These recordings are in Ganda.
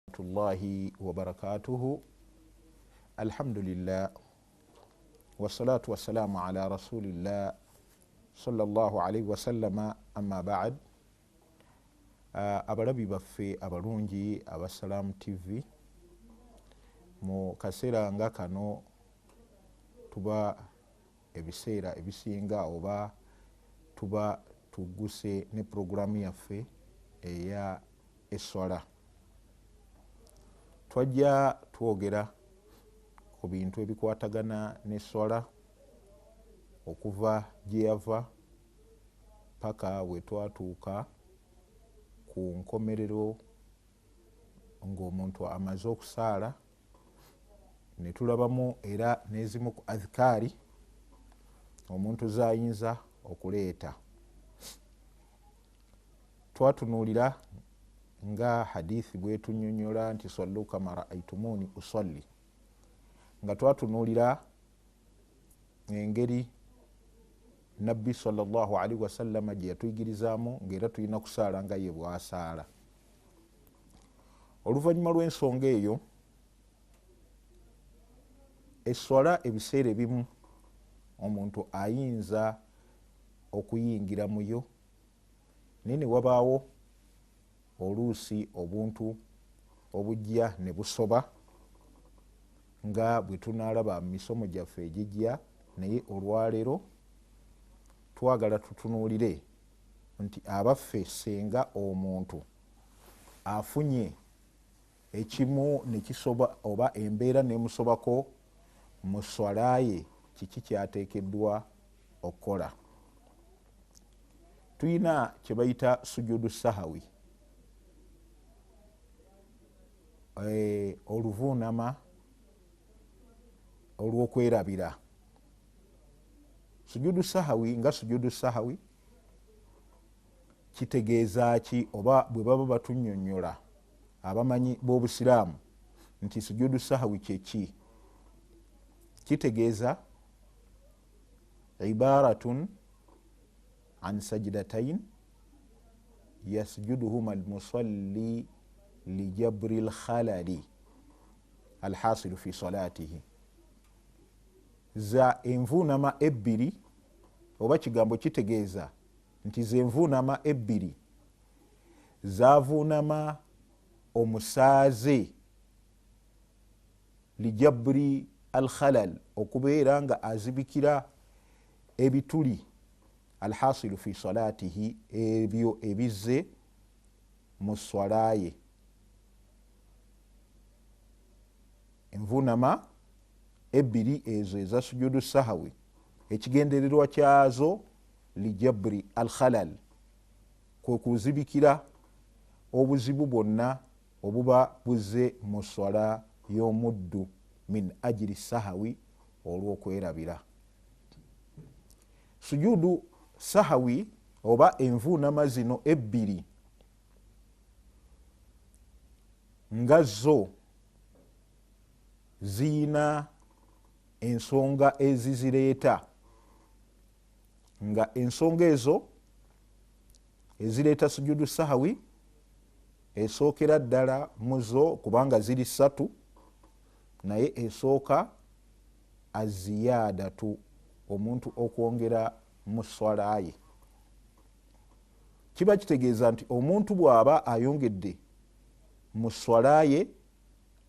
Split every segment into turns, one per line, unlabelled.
Warahmatullahi wabarakatuhu. Alhamdulillah wassalatu wassalamu ala rasulillah sallallahu alaihi wasallama amma ba'd. Abalabi baffe abalungi aba Salam TV, mu kaseera nga kano tuba ebiseera ebisinga oba tuba tuguse ne programu yaffe eya eswala. Twajja twogera ku bintu ebikwatagana n'eswala okuva gye yava paka we twatuuka ku nkomerero ng'omuntu amaze okusaala, ne tulabamu era n'ezimu ku adhikaari omuntu zayinza okuleeta. Twatunuulira nga hadithi bwetunyonyola nti sallu kama raaitumuni usalli, nga twatunuulira engeri nabbi sallallahu alaihi wasallama gye yatuyigirizaamu ng'era tulina kusaala nga ye bwasaala. Oluvannyuma lw'ensonga eyo, eswala ebiseera ebimu omuntu ayinza okuyingira muyo, naye ne wabaawo oluusi obuntu obujja ne busoba nga bwe tunaalaba mu misomo gyaffe egijja, naye olwaleero twagala tutunuulire nti abaffe senga omuntu afunye ekimu ne kisoba oba embeera nemusobako mu swala ye, kiki kyateekeddwa okukola. Tuyina kye bayita sujudu sahawi, oluvuunama olw'okwerabira. Sujudu sahawi nga sujudu sahawi kitegeeza ki, oba bwe baba batunyonnyola abamanyi b'obusiraamu nti sujudu sahawi kyeki? Kitegeeza ibaratun an sajdatain yasjuduhuma almusalli lijabri lkhalali alhasilu fi salatihi. Za envuunama ebbiri, oba kigambo kitegeeza nti ze envuunama ebbiri zavuunama omusaaze lijabri alkhalal, okubeera nga azibikira ebituli alhasilu fi salatihi, ebyo ebizze mu swala ye. Envuunama ebbiri ezo eza sujudu sahawi, ekigendererwa kyazo lijabri alkhalal, kwe kuzibikira obuzibu bwonna obuba buzze mu swala y'omuddu min ajiri sahawi, olw'okwerabira. Sujudu sahawi oba envuunama zino ebbiri nga zo ziyina ensonga ezizireeta, nga ensonga ezo ezireeta sujudu sahawi esookera ddala muzo, kubanga ziri ssatu, naye esooka aziyadatu, omuntu okwongera mu swala ye. Kiba kitegeeza nti omuntu bw'aba ayongedde mu swala ye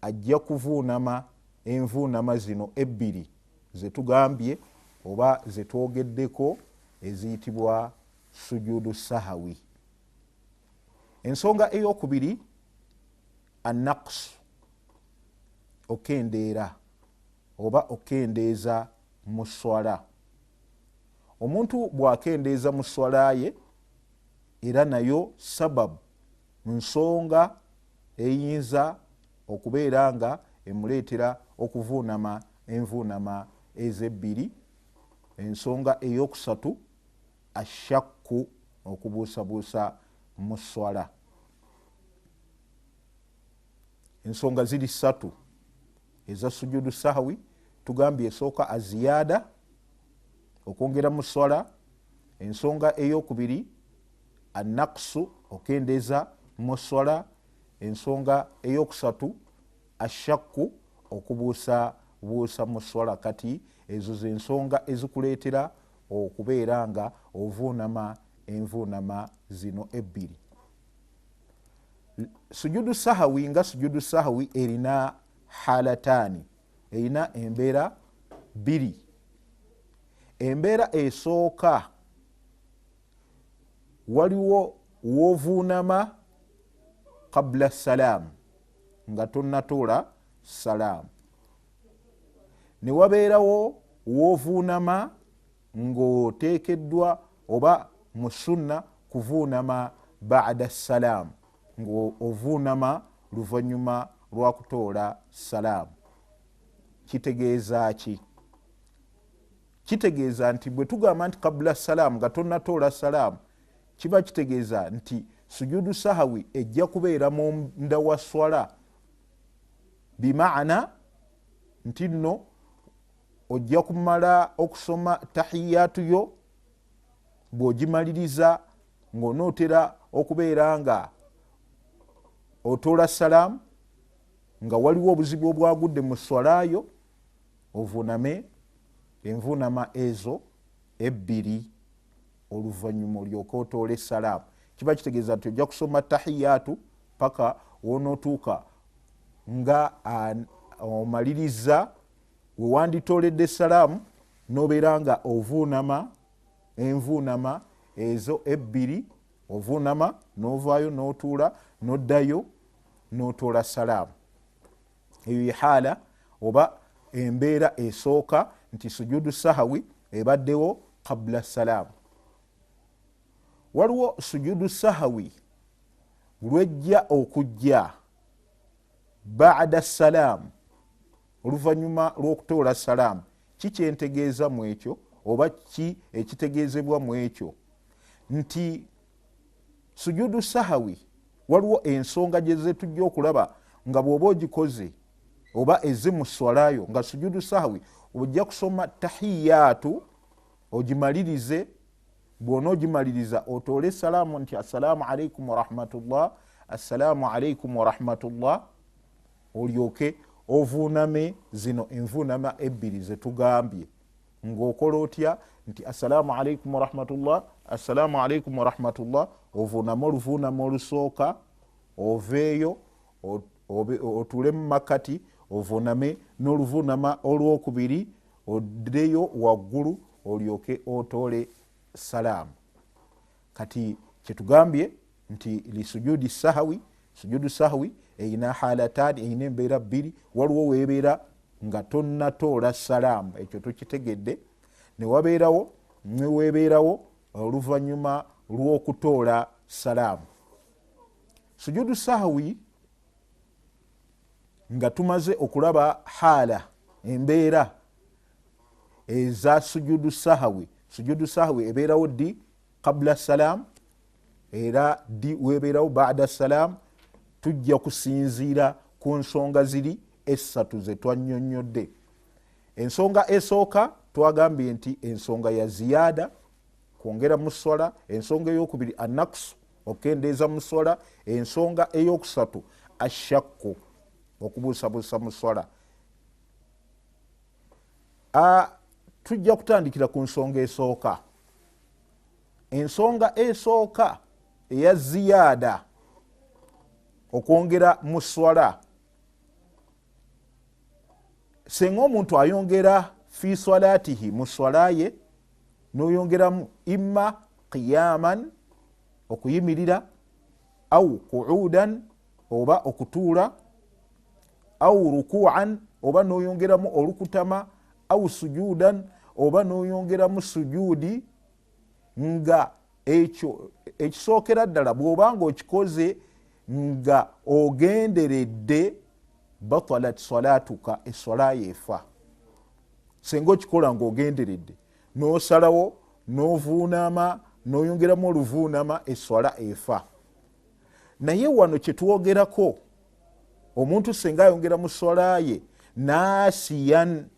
ajja kuvuunama envuunama zino ebbiri zetugambye oba zetwogeddeko eziyitibwa sujudu sahawi. Ensonga ey'okubiri annaqsu, okendeera oba okendeeza mu swala. Omuntu bw'akendeeza mu swala ye, era nayo sababu, nsonga eyinza okubeera nga emuleetera okuvuunama envuunama ezebbiri. Ensonga ey'okusatu ashakku, okubuusabuusa mu swala. Ensonga ziri ssatu eza sujudu sahawi. Tugambye esooka aziyada, okwongera mu swala. Ensonga ey'okubiri annaqsu, okendeeza mu swala. ensonga eyokusatu ashakku okubuusa mu swala. Kati ezo zensonga ezikuleetera okubeera nga ovuunama envuunama zino ebbiri. Sujudu sahawi nga sujudu sahawi erina halataani, erina embeera bbiri. Embeera esooka waliwo wovuunama qabla salaamu nga tonnatuula salaamu, ne wabeerawo wovuunama ng'oteekeddwa oba mu sunna kuvuunama baada salaamu, ng'ovuunama luvannyuma lwa kutoola salaamu. Kitegeeza ki? Kitegeeza nti bwe tugamba nti qabla salaamu nga tonnatoola salaamu, kiba kitegeeza nti sujudu sahawi ejja kubeera munda wa swala, bimaana nti nno ojja kumala okusoma tahiyatu yo, bw'ogimaliriza ng'onootera okubeera nga otoola salaamu, nga waliwo obuzibu obwagudde mu swalayo, ovuuname envuunama ezo ebbiri oluvannyuma olyoke otoole salaamu. Kiba kitegeeza nti ojja kusoma tahiyatu paka wonootuuka nga omaliriza we wanditooledde salaamu, n'obeera nga ovuunama envuunama ezo ebbiri, ovuunama n'ovaayo n'otuula n'oddayo n'otoola salaamu. Eyo ye haala oba embeera esooka nti sujudu sahawi ebaddewo qabla salaamu. Waliwo sujudu sahawi lwejja okujja baada salaamu, oluvannyuma lw'okutoola salaamu. Ki kyentegeeza mu ekyo oba ki ekitegeezebwa mu ekyo? Nti sujudu sahawi waliwo ensonga gye tujja okulaba nga bw'oba ogikoze oba ezimu swalayo nga sujudu sahawi ojja kusoma tahiyatu ogimalirize. Bw'onoogimaliriza otoole salaamu nti assalaamu alaikum warahmatullah, assalaamu alaikum warahmatullah, olyoke ovuuname zino envuunama ebbiri ze tugambye, ng'okola otya nti assalaamu alaikum warahmatullah, assalaamu alaikum warahmatullah, ovuuname oluvuunama olusooka, oveeyo otuule mu makkati, ovuuname n'oluvuunama olwokubiri, oddeyo waggulu, olyoke otoole salaamu. Kati kyetugambye nti lisujudi sahawi, sujudu sahawi eyina halataani, eyina embeera bbiri. Waliwo weebeera nga tonnatoola salaamu, ekyo tukitegedde, ne wabeerawo neweebeerawo oluvannyuma lw'okutoola salaamu. Sujudu sahawi nga tumaze okulaba haala, embeera eza sujudu sahawi. Sujudu sahawi ebeerawo ddi qabla salaamu, era ddi weebeerawo baada salaamu. Tujja kusinziira ku nsonga ziri essatu ze twannyonnyodde. Ensonga esooka twagambye nti ensonga ya ziyaada, kwongera mu swala. Ensonga eyokubiri anaksu, okendeeza mu swala. Ensonga eyokusatu ashakku, okubuusabuusa mu swala. Tujja kutandikira ku nsonga esooka. Ensonga esooka eya ziyaada, okwongera mu swala. Senga omuntu ayongera fi swalatihi, mu swala ye n'oyongeramu imma qiyaman, okuyimirira, au qu'udan, oba okutuula, au ruku'an, oba n'oyongeramu olukutama, au sujudan, oba n'oyongeramu sujudi, nga ekyo ekisookera ddala bw'oba nga okikoze nga ogenderedde, batalat salatuka, eswala yeefa. Senga okikola ng'ogenderedde n'osalawo n'ovuunama n'oyongeramu oluvuunama, eswala efa. Naye wano kyetwogerako, omuntu senga ayongera mu swala ye naasiyan,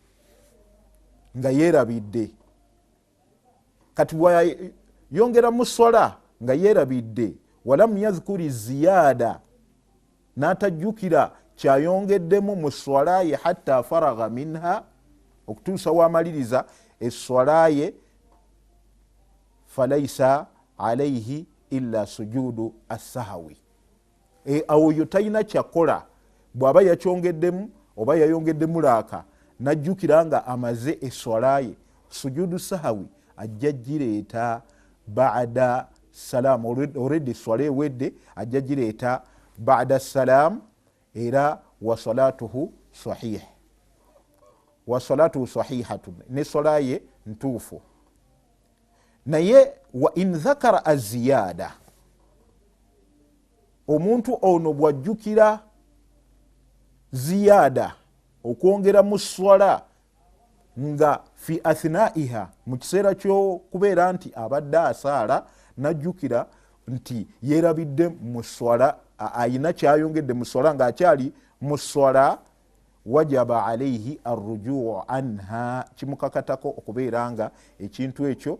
nga yeerabidde. Kati yongera mu swala nga yeerabidde, walamu yazkuri ziyaada, n'atajjukira kyayongeddemu mu swala ye hatta faragha minha okutuusa wamaliriza esswala ye falaisa alaihi illa sujudu assahawi. Oyo talina kyakola bw'aba yakyongeddemu oba yayongeddemu laaka najjukira nga amaze esswala ye, sujudu sahawi ajja gireeta baada salam. Already esswala ewedde ajja gireeta baada salam era wasalatuhu sahih, wasalatuhu sahihatun, n'esswala ye ntuufu. Naye wa in dhakara aziyada, omuntu ono bwajjukira ziyada okwongera mu swala nga fi athnaiha mu kiseera ky'okubeera nti abadde asaala najjukira nti yeerabidde mu swala, ayina kyayongedde mu swala ng'akyali mu swala, wajaba alaihi arrujuu anha, kimukakatako okubeera nga ekintu ekyo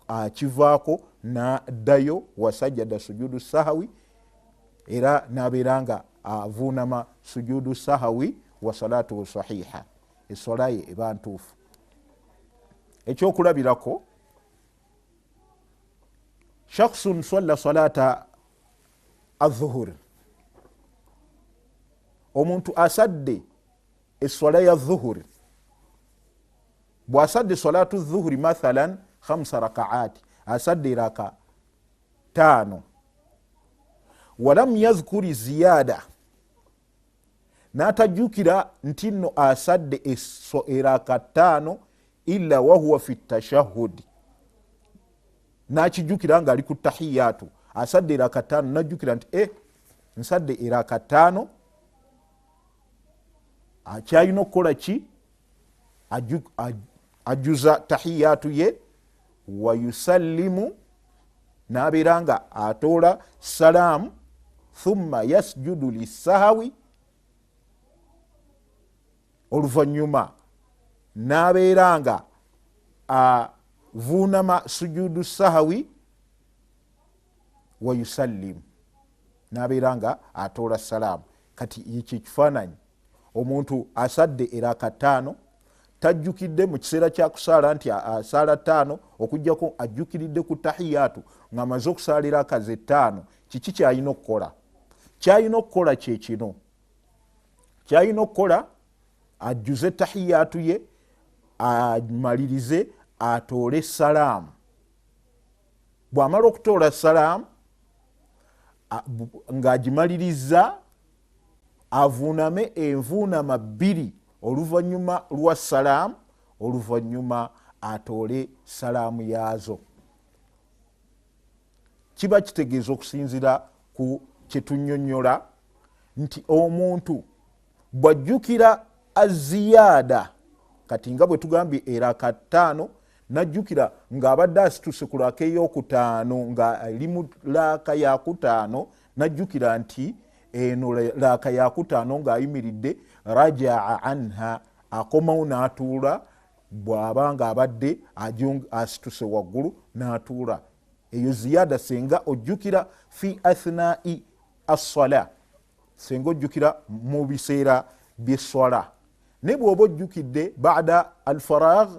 akivaako n'addayo wasajjada sujudu sahawi era n'abeera nga avuunama sujudu sahawi wa salatuhu sahiha, esswala ye eba ntuufu. Ekyokulabirako, shakhsun salla salata adh-dhuhur, omuntu asadde esswala ya dhuhur, bw'asadde salatu dhuhuri mathalan 5 rakaati, asadde raka 5, walam yadhkuri ziyada, n'atajjukira nti nno asadde eraka 5 illa wahuwa fi tashahudi, n'akijjukira nga ali ku tahiyatu, asadde eraka 5 najjukira nti nsadde eraka 5, akyalina okukola ki? Ajuza tahiyatu ye, wayusallimu, n'abeera nga atoola salaamu, thumma yasjudu lissahawi, oluvannyuma n'abeera nga avuunama sujudu sahawi, wayusallimu, n'abeera nga atoola salaamu. Kati ekyo kifaananyi, omuntu asadde eraka 5 tajjukidde mu kiseera kyakusaala nti asaala 5 okugjako ajjukiridde ku tahiyatu ng'amaze okusaala eraka ze 5, kiki kyalina okukola? Kyalina okukola kye kino, kyalina okukola ajjuze tahiyatu ye, amalirize, atoole salaamu. Bw'amala okutoola salaamu ng'agimaliriza, avuuname envuunama 2 oluvannyuma lwa salaamu, oluvannyuma atoole salaamu yaazo. Kiba kitegeeza okusinziira ku kyetunnyonnyola nti omuntu bw'ajjukira aziyada, kati nga bwe tugambye eraka 5 najjukira ng'abadde asituse ku laaka ey'okutaano nga ali mu laaka ya kutaano, najjukira nti eno laaka ya kutaano ng'ayimiridde, rajaa anha, akomawo n'atuula, bw'aba nga abadde asituse waggulu n'atuula. Eyo ziyada senga ojjukira fi athnai as-sala, senga ojjukira mu biseera by'esswala. Ne bw'oba ojjukidde baada al-faragh,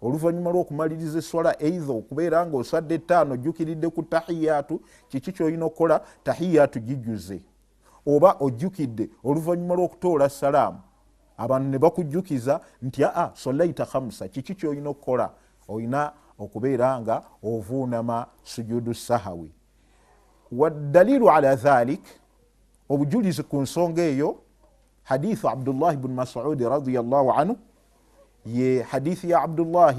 oluvannyuma lw'okumaliriza esswala, eitha okubeera nga osadde 5 ojjukiridde ku tahiyatu, kiki kyolina okukola? Tahiyatu gijjuze. Oba ojjukidde oluvannyuma lw'okutoola salaamu, abantu ne bakujjukiza nti sallaita 5, kiki kyolina okukola? Olina okubeera nga ovuunama sujudu sahawi. Waddalilu ala dhalik, obujulizi ku nsonga eyo, hadithu Abdullah ibn Mas'ud radiyallahu anhu, ye hadithi ya Abdullah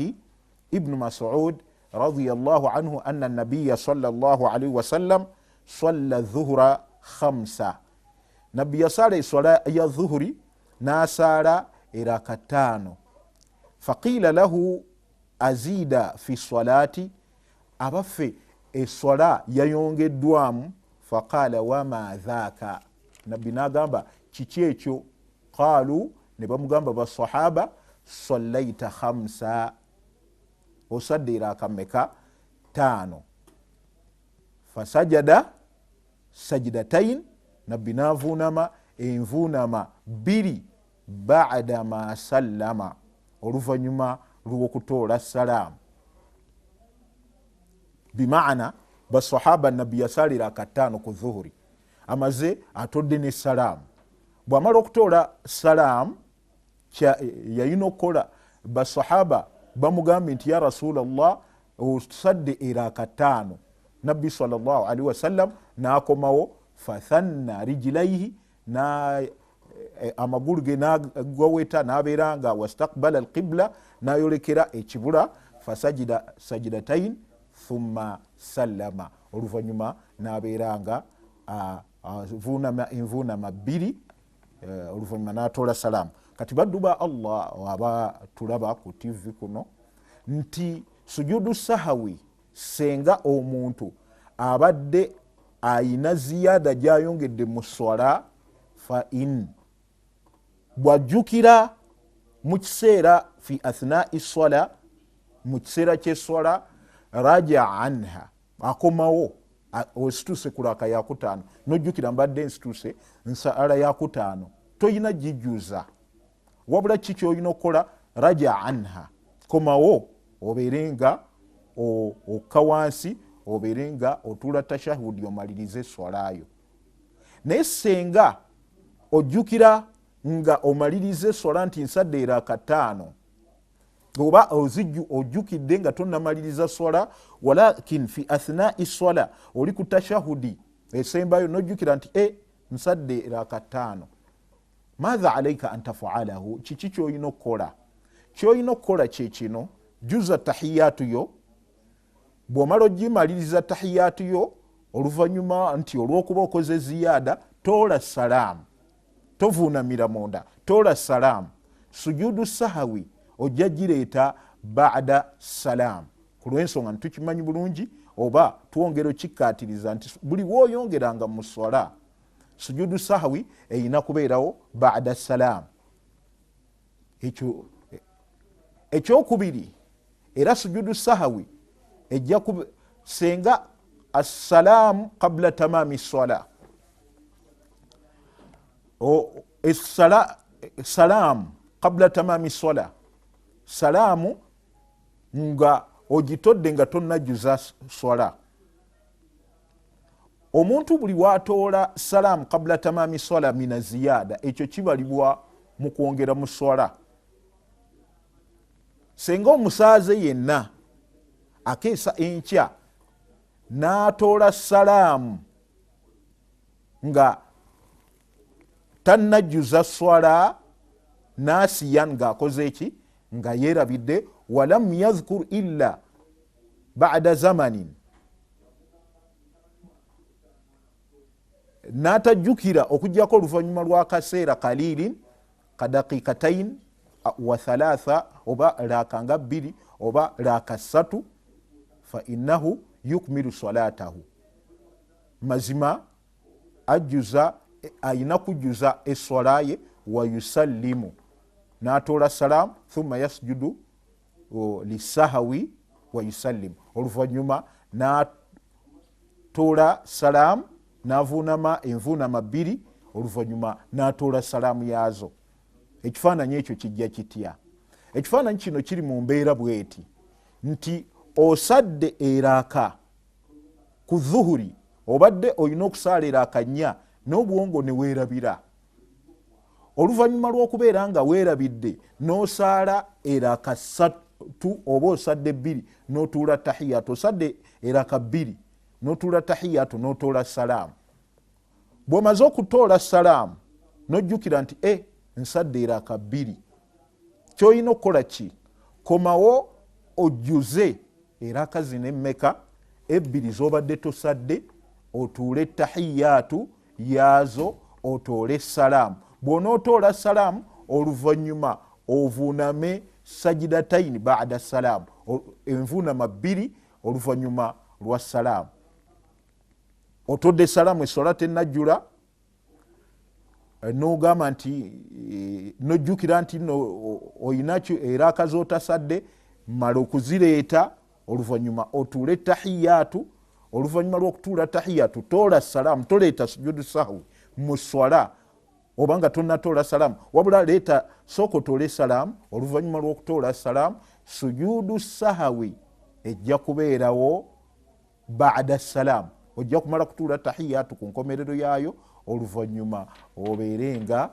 ibn Mas'ud radiyallahu anhu anna nabiyya sallallahu alayhi wa sallam salla dhuhra 5. Nabbi yasaala esswala ya dhuhuri n'asaala eraka 5. Faqila lahu azida fi salati, abaffe esswala yayongeddwamu. Faqala wama dhaaka, nabbi n'agamba kiki ekyo? Qaalu, ne bamugamba basahaba, sallaita 5, osadde eraka meka? 5. Fasajada sajdatain, nabbi navunama envunama 2 ba'da ma sallama oluvanyuma lw'okutoola salaamu. Bimaana basahaba nabbi yasalira akataano ku dhuhuri amaze atodde ne salaamu. Bw'amala okutoola salaamu yalina okukola basahaba bamugambye nti ya rasulallah osadde era akataano. Nabbi sallallahu alaihi wasallam n'akomawo fathanna rijlaihi amagulu ge n'agaweta n'abeera nga wastakbala alqibla n'ayolekera ekibula fasajida sajidatain thumma sallama oluvanyuma n'abeera nga envunama 2 oluvanyuma n'atoola salaamu. Kati baddu ba Allah aba tulaba ku TV kuno nti sujudu sahawi senga omuntu abadde ayina ziyada gyayongedde mu swala fa in bwajjukira mu kiseera fi athnai swala mu kiseera kyeswala raja anha akomawo osituse kulaka yakutaano nojjukira mbadde nsituse nsaala yakutaano toyina gijuza wabula kiki olina okukola raja anha komawo obeere nga okka wansi obeere nga otuula tashahudi omalirize swalayo. Naye senga ojjukira nga omalirize swala nti nsadde era akataano oba ojjukidde nga tonnamaliriza swala walakin fi athnai swala oli ku tashahudi esembayo nojjukira nti nsadde era akataano, maatha alaika an tafalahu, kiki kyolina okukola? Kyolina okukola kyekino, juza tahiyatu yo. Bw'omala ogimaliriza tahiyatu yo oluvanyuma nti olw'okuba okoze ziyada toola salaamu, tovuunamira munda, toola salaamu. Sujudu sahawi ojja gireeta ba'da salaamu ku lw'ensonga nitukimanyi bulungi oba twongera okikkaatiriza nti buli wooyongeranga mu swala sujudu sahawi eyina kubeerawo ba'da salaamu. Ekyokubiri era sujudu sahawi ejja senga assalaamu qabla tamaami swala, salaamu qabla tamaami swala, salaamu nga ogitodde nga tonnajuza swala. Omuntu buli watoola salaamu qabla tamaami swala mina ziyada, ekyo kibalibwa mu kwongera mu swala. Senga omusaaze yenna akeesa enkya n'atoola salaamu nga tannajuza swala n'asiyan ng'akoze eki nga yeerabidde walam yadhkur illa ba'da zamanin, n'atajjukira okujjako oluvanyuma lw'akaseera kaliilin kadaqiqatain wa thalatha oba laakanga 2 oba laaka 3 fa innahu yukmilu salatahu, mazima ajjuza ayina kujjuza eswala ye wa yusallimu n'atoola salaamu thumma yasjudu lisahawi wa yusallimu oluvanyuma n'atoola salaamu n'avuunama envuunama 2 oluvanyuma n'atoola salaamu yaazo. Ekifaananyi ekyo kijja kitya? Ekifaananyi kino kiri mu mbeera bweti nti osadde eraaka ku dhuhuri obadde olina okusaala eraaka 4 n'obwongo ne weerabira. Oluvanyuma lw'okubeera nga weerabidde n'osaala eraaka 3 oba osadde 2 n'otuula tahiyatu, osadde eraaka 2 n'otuula tahiyatu n'otoola salaamu. Bw'omaze okutoola salaamu n'ojjukira nti nsadde eraaka 2, kyolina okukola ki? Komawo ojjuze eraaka zino emmeka, 2 z'obadde tosadde, otuule tahiyatu yaazo, otoole salaamu. Bw'onootoola salaamu oluvanyuma ovuuname sajidataini ba'da salaamu, envuunama 2 oluvanyuma lwa salaamu. Otodde salaamu essola tennajjula n'ogamba nti nojjukira nti oyina eraaka z'otasadde, mala okuzireeta oluvanyuma otuule tahiyatu. Oluvanyuma lw'okutuula tahiyatu toola salaamu, toleeta sujudu sahwi, mu swala obanga tonnatoola salaamu wabula leeta sooka otoole salaamu oluvannyuma lw'okutoola salaamu sujuudu sahawi ejja kubeerawo baada salaamu ojja kumala kutuula tahiyaatu ku nkomerero yaayo oluvannyuma obeere nga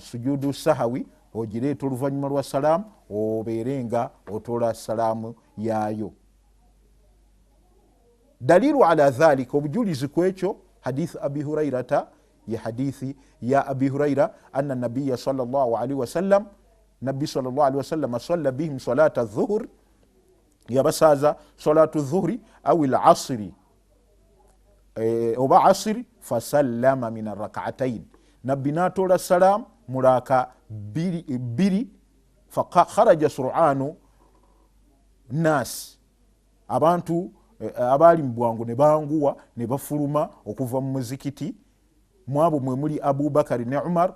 sujuudu sahawi ogireeta oluvannyuma lwa salaamu obeere nga otoola salaamu yaayo. dalilu ala dhalika obujulizi kwekyo hadith abi hurairata ya hadithi ya abi huraira anna nabiya sallallahu alaihi wasallam nabbi sallallahu alaihi wasallam salla bihim salata dhuhr yabasaza salatu dhuhri au al-asri oba asri fasallama min arrak'atayn nabbi natola salam mulaka biri fakharaja sur'anu nas abantu abali mbwangu ne banguwa ne bafuluma okuva mu muzikiti mwabo mwemuli abubakari ne umar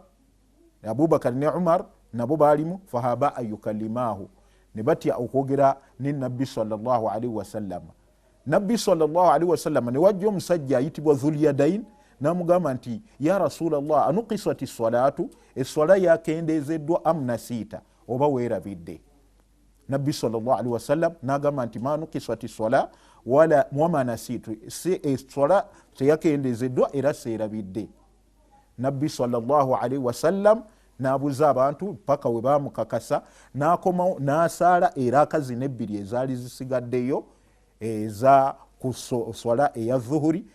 nabo balimu fahaba ayukalimahu ne batya okwogera ne nabbi sallallahu alaihi wasallam. nabbi sallallahu alaihi wasallam ne wajja omusajja ayitibwa dhulyadain namugamba nti ya rasulallah anuqisati salatu eswala yakendezeddwa amnasiita oba weerabidde. nabbi sallallahu alaihi wasallam nagamba nti manukisati sola wala mwamanasitu si eswala teyakendezeddwa era seerabidde. nabbi sallallahu alaihi wasallam nabuza abantu paka we bamukakasa nakomawo nasaala eraka zino ebbiri ezaali zisigaddeyo eza kuswala eya dhuhuri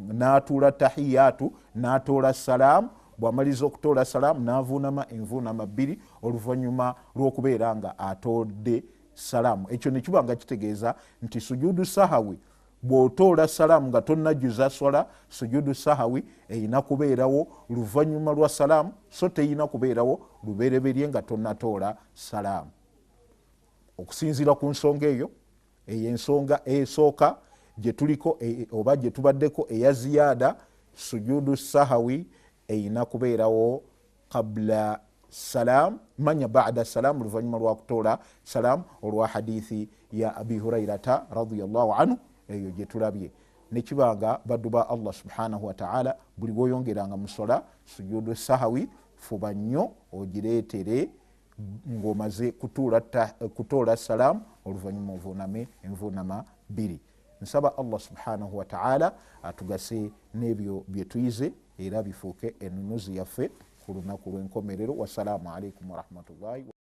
natuula tahiyatu natoola salaamu bwamaliza okutoola salaamu navuunama envuunama bbiri oluvannyuma lw'okubeera nga atoodde salaamu. ekyo nekiba nga kitegeeza nti sujudu sahawi bw'otoola salaamu nga tonnajjuza swala sujudu sahawi eyina kubeerawo luvannyuma lwa salaamu so teyina kubeerawo lubereberye nga tonnatoola salaamu. okusinziira ku nsonga eyo ey'ensonga esooka gye tuliko oba gye tubaddeko eya ziyaada sujudu sahawi eyina kubeerawo qabla salam manya baada salam oluvannyuma lwa kutoola salam olwa hadithi ya abi hurairata radiyallahu anhu eyo gye tulabye. nekibanga baddu ba allah subhanahu wa ta'ala buli bwoyongeranga musola sujudu sahawi fuba nnyo ogireetere ng'omaze kutoola salam oluvannyuma ovuuname envuunama bbiri. nsaba allah subhanahu wa ta'ala atugase n'ebyo bye tuyize era bifuuke ennunuzi yaffe ku lunaku lw'enkomerero. wassalamu alaikum warahmatullahi